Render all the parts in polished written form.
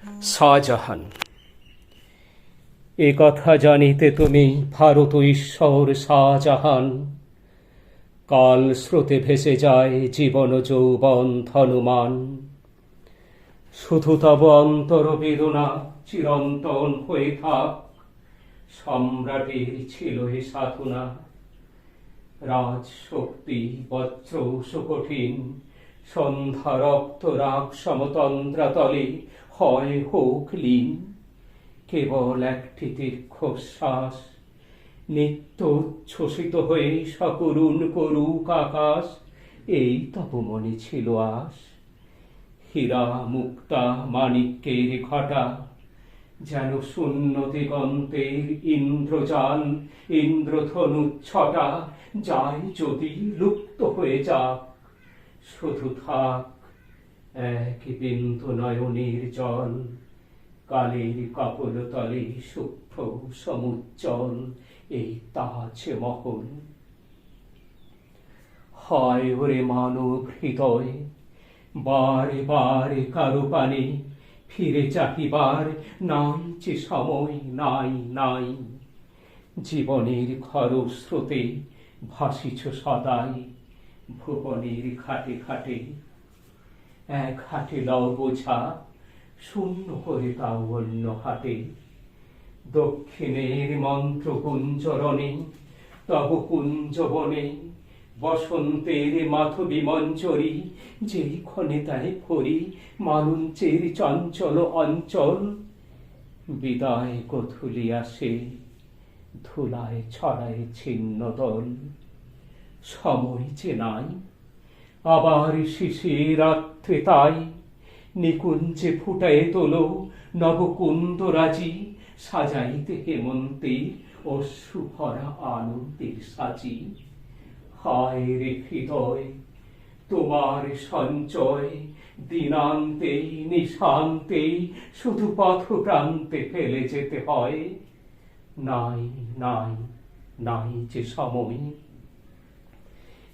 শাহজাহান। এ কথা জানিতে তুমি ভারত ঈশ্বর শাহজাহান। কাল স্রোতে ভেসে যায় জীবন যৌবন ধনমান। শুধু তব অন্তর বেদনা চিরন্তন হয়ে থাক। সম্রাটের ছিল এ সাধনা। রাজ শক্তি বজ্র সুকঠিন, সন্ধ্যা রক্ত রাগ সমতন্দ্রাতলে হয় হোক লীন। কেবল একটি দীর্ঘশ্বাস, নিত্য উচ্ছ্বসিত হয়ে সকরুণ করুক আকাশ। এই তব মনে ছিল আশ। হীরা মুক্তা মাণিক্যের ঘটা, যেন শূন্য দিগন্তের ইন্দ্রজাল। ইন্দ্রধনুচ্ছটা যায় যদি লুপ্ত হয়ে যাক। শুধু থাক এক বিন্দু নয়নের জল। কালের কপোলতলে শুভ্র সমুজ্জ্বল এই তাজমহল। হায় ওরে মানব হৃদয়, বারে বারে কারো পানে ফিরে চাহিবার নাই যে সময়, নাই নাই। জীবনের খরস্রোতে ভাসিছ সদাই ভুবনের ঘাটে ঘাটে। এক হাটে লও বোঝা, শূন্য করে তাও অন্য হাটে। দক্ষিণের মন্ত্র কুঞ্জরণে তব কুঞ্জবনে, বসন্তের মাধবী মঞ্জরি যেই ক্ষণে তাই ভরি মালঞ্চের চঞ্চল অঞ্চল। বিদায় গোধূলি আসে, ধুলায় ছড়ায় ছিন্ন দল। সময় যে নাই, আবার শিশির রাত্রে তাই নিকুঞ্জে ফুটায়ে তোলো নবকুন্দরাজি। সাজাইতে হেমন্তের অশ্রুভরা আনন্দের সাজি। হায় রে হৃদয়, তোমার সঞ্চয় দিনান্তে নিশান্তে শুধু পথপ্রান্তে ফেলে যেতে হয়। নাই নাই নাই যে সময়।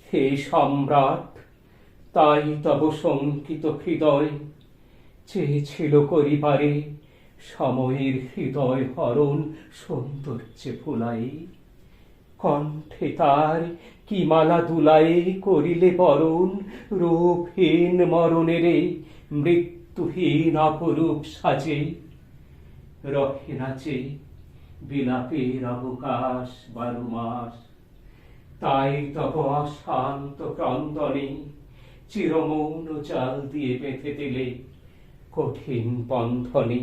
হে সম্রাট, তাই তব শঙ্কিত হৃদয় চেয়েছিল করিবারে সময়ের হৃদয় হরণ সৌন্দর্যে ভুলাই। কণ্ঠে তার কি মালা দুলায়ে করিলে বরণ রূপহীন মরণেরে মৃত্যুহীন অপরূপ সাজে। রহে নাচে বিলাপের অবকাশ 12 মাস। তাই তব অশান্ত ক্রন্দনে চিরমৌন জাল দিয়ে বেঁধে দিলে কঠিন বন্ধনে।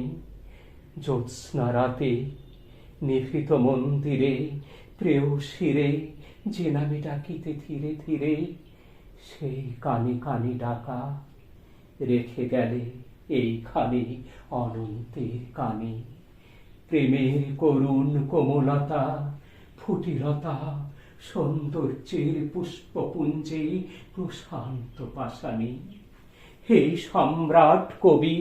জ্যোৎস্না রাতে নিভৃত মন্দিরে প্রেয়সীরে যে নামে ডাকিতে ধীরে ধীরে, সেই কানে কানে ডাকা রেখে গেলে এইখানে অনন্তের কানে। প্রেমের করুণ কোমলতা ফুটিলতা সৌন্দর্যের পুষ্পপুঞ্জে প্রশান্ত পাষাণী। হে সম্রাট কবি,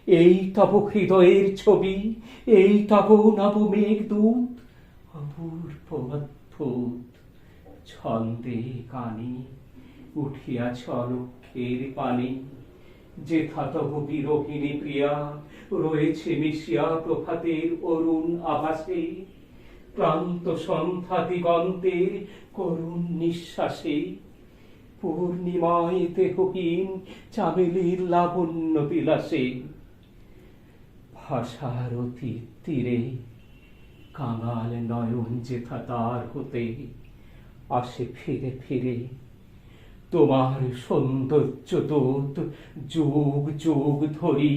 এই তব হৃদয়ের ছবি, এই তব নবমেঘদূত অপূর্ব অদ্ভুত। ছন্দে গানে উঠিয়াছ অলক্ষ্যের পানে। যেথা তব বিরোহিণী প্রিয়া রয়েছে মিশিয়া প্রভাতের অরুণ আভাসে। ক্লান্ত সন্ধ্যা দিগন্তের করুণ নিঃশ্বাসে। পূর্ণিমায় দেহহীন চামেলির লাবণ্য বিলাসে। ভাষার অতীত তীরে কাঙাল নয়ন যেথা দ্বার হতে আসে ফিরে ফিরে। তোমার সৌন্দর্য দূত যুগ যুগ ধরি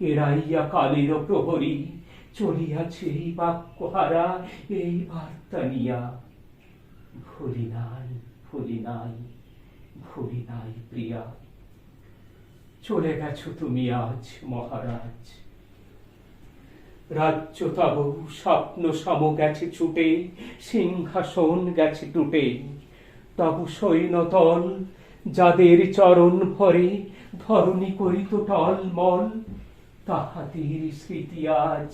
এড়াইয়া কালের প্রহরী চলিয়াছে এই বাক্যহারা এই বার্তা নিয়া। ভুলি নাই ভুলি নাই ভুলি নাই প্রিয়া। চলে গেছো তুমি আজ মহারাজ। রাজ্য তব স্বপ্ন সম গেছে ছুটে, সিংহাসন গেছে টুটে। তব সৈন্যদল যাদের চরণ ভরে ধরণী করিত টলমল, তাহাদের স্মৃতি আজ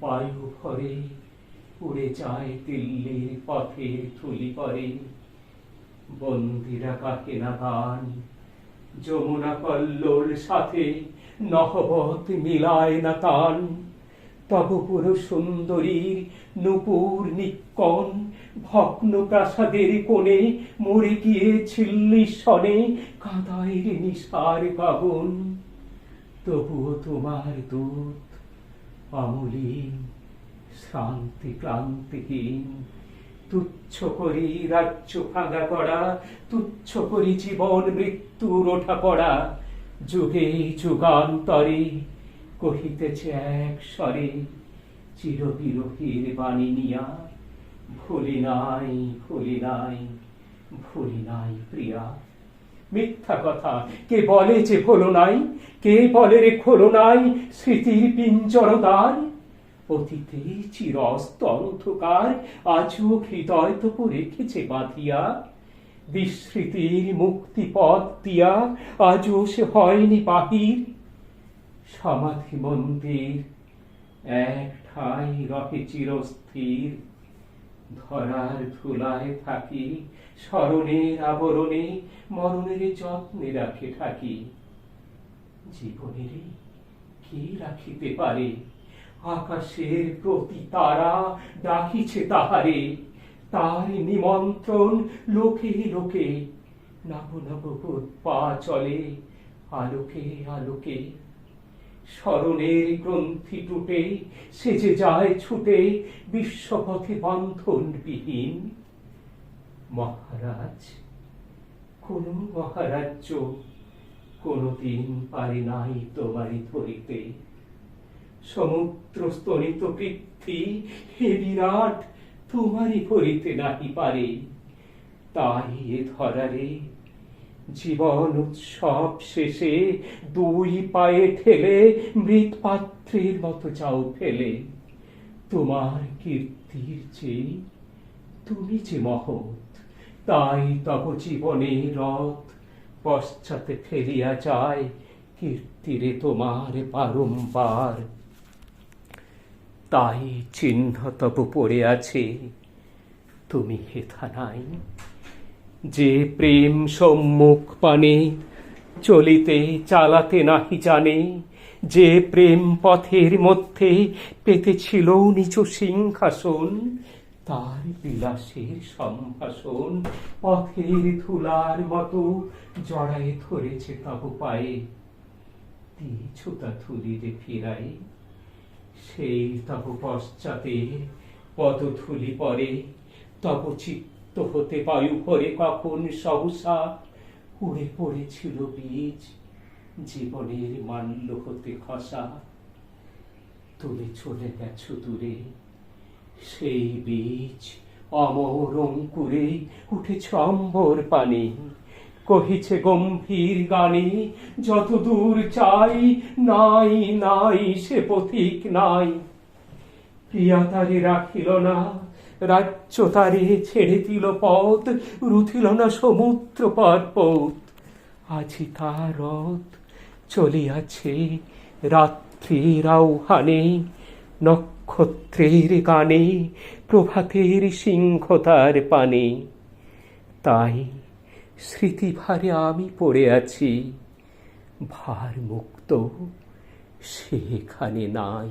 বায়ু ভরে উড়ে যায় দিল্লির পথের ধূলি পরে। বন্দিরা কাকে না গান যমুনা কল্লোল সাথে নহবত মিলায় না তান, তব পুর সুন্দরীর নূপুর নিক্কণ ভগ্ন প্রাসাদের কোণে মরে গিয়েছিল নিঃসনে কাদায়ের নিশার গগন। তবুও তোমার দূত অমলিন শ্রান্তি ক্লান্তিহীন, তুচ্ছ করি রাজ্য ভাঙা করা, তুচ্ছ করি জীবন মৃত্যুর ওঠা পড়া, যুগে যুগান্তরে কহিতেছে এক স্বরে চিরবিরহীর বাণী নিয়া, ভুলি নাই ভুলি নাই ভুলি নাই প্রিয়া। মিথ্যা কথা কে বলে যে ভোলো নাই, কে বলে রে খোলো নাই স্মৃতির পিঞ্জরদ্বার। অতীতে চিরস্ত অন্ধকার আজও হৃদয় তবু রেখেছে বাঁধিয়া, বিস্মৃতির মুক্তিপথ দিয়া আজও সে হয়নি বাহির। সমাধি মন্দির এক ঠাই রহে চিরস্থির, ধরার ধুলায় থাকি স্মরণের আবরণে মরণের যত্নে রাখে থাকি। জীবনের কি রাখিতে পারে, আকাশের প্রতি তারা ডাকিছে তাহারে, তার নিমন্ত্রণ লোকে লোকে নব নব পা চলে আলোকে আলোকে। স্মরণের গ্রন্থি টুটে সেজে যায় ছুটে বিশ্বপথে বন্ধনবিহীন। মহারাজ কোন মহারাজ্য কোনদিন পারে নাই তোমারি ধরিতে, সমুদ্র স্তরিত পৃথ্বী হে বিরাট তোমারি ভরিতে নাহি পারে। তাই এ ধরারে জীবন উৎসব শেষে দুই পায়ে ঠেলে মৃৎ পাত্রের মতো যাও ফেলে। তোমার কীর্তির চেয়ে তুমি যে মহৎ, তাই তব জীবনে রথ পশ্চাতে ফেরিয়া যায় কীর্তিরে তোমার বারম্বার। তাই চিহ্ন তব পড়ে আছে তুমি হেথা নাই, যে প্রেম সম্মুখ পানে চলিতে চালাতে নাহি জানে, যে প্রেম পথের মধ্যে পেতেছিল নিজ সিংহাসন, তার বিলাসের সম্ভাষণ পথের ধুলার মতো জড়ায়ে ধরেছে তব পায়ে। দিয়েছো তা ধুলিরে ফিরাই, সেই তব পশ্চাতে পদধূলি পরে, তব চিত্ত হতে বায়ু ভরে কখন সহসা উড়ে পড়েছিল বীজ জীবনের মাল্য হতে খসা। তুলে চলে গেছো দূরে সেই বীজ অমর অঙ্কুরে উঠেছে অম্বর পানে, কহিছে গম্ভীর গানে যত দূর চাই নাই নাই সে পথিক নাই। প্রিয়া তারে রাখিল না, রাজ্য তারে ছেড়ে দিল পথ, রুথিল না সমুদ্র পর্বত। আজি তার রথ চলিয়াছে রাত্রির আহ্বানে, নক্ষত্রের গানে প্রভাতের সিংহ তার পানে। তাই স্মৃতি ভারে আমি পড়ে আছি, ভার মুক্ত সেখানে নাই।